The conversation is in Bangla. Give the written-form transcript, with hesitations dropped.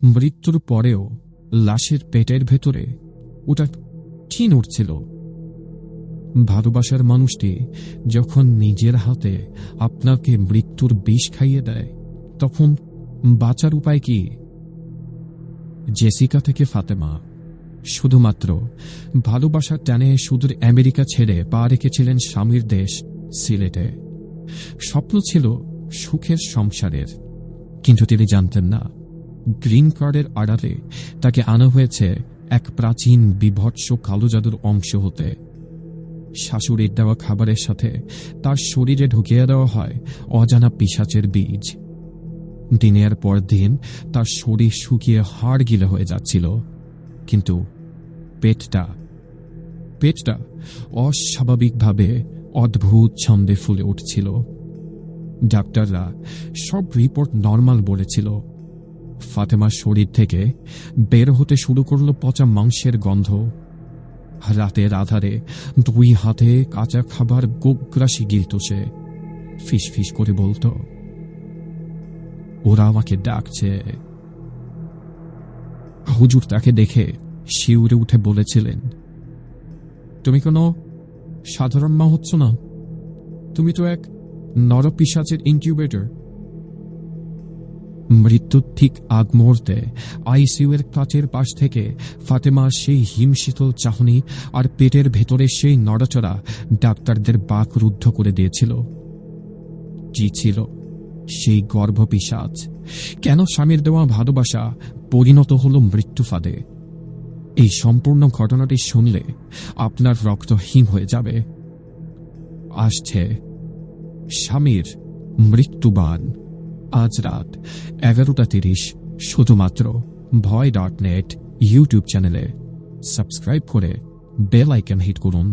মৃত্যুর পরেও লাশের পেটের ভেতরে ওটা কি নড়ছিল? ভালোবাসার মানুষটি যখন নিজের হাতে আপনাকে মৃত্যুর বিষ খাইয়ে দেয়, তখন বাঁচার উপায় কি? জেসিকা থেকে ফাতেমা। শুধুমাত্র ভালোবাসার টানে সুদূর আমেরিকা ছেড়ে পা রেখেছিলেন স্বামীর দেশ সিলেটে। স্বপ্ন ছিল সুখের সংসারের, কিন্তু তিনি জানতেন না গ্রিন কার্ডের আড়ালে তাকে আনা হয়েছে এক প্রাচীন বিভৎস কালো জাদুর অংশ হতে। শাশুড়ির দেওয়া খাবারের সাথে তার শরীরে ঢুকিয়ে দেওয়া হয় অজানা পিশাচের বীজ। দিনের পর দিন তার শরীর শুকিয়ে হাড় গিলে হয়ে যাচ্ছিল, কিন্তু পেটটা অস্বাভাবিকভাবে অদ্ভুত ছন্দে ফুলে উঠছিল। ডাক্তাররা সব রিপোর্ট নরমাল বলেছিল। ফাতেমার শরীর থেকে বের হতে শুরু করলো পচা মাংসের গন্ধ। রাতের আধারে 2 হাতে কাঁচা খাবার গোগ্রাসী গিলত সে। ফিস ফিস করে বলতো, ওরা আমাকে ডাকছে। হুজুর তাকে দেখে শিউরে উঠে বলেছিলেন, তুমি কোনো সাধারণ মা হচ্ছ না, তুমি তো এক নরপিশাচের ইনকিউবেটর। মৃত্যুর ঠিক আগ মুহূর্তে আইসিইউ এর কাচের পাশ থেকে ফাতেমার সেই হিমশীতল চাহনি আর পেটের ভেতরে সেই নড়াচড়া ডাক্তারদের বাক রুদ্ধ করে দিয়েছিল। কি ছিল সেই গর্ভপিশাচ? কেন স্বামীর দেওয়া ভালোবাসা পরিণত হল মৃত্যু ফাঁদে? এই সম্পূর্ণ ঘটনাটি শুনলে আপনার রক্ত হিম হয়ে যাবে। আসছে স্বামীর মৃত্যুবান, আজ রাত 11:30 শুধুমাত্র ভয়.net ইউটিউব চ্যানেলে। সাবস্ক্রাইব করে বেল আইকন হিট করুন।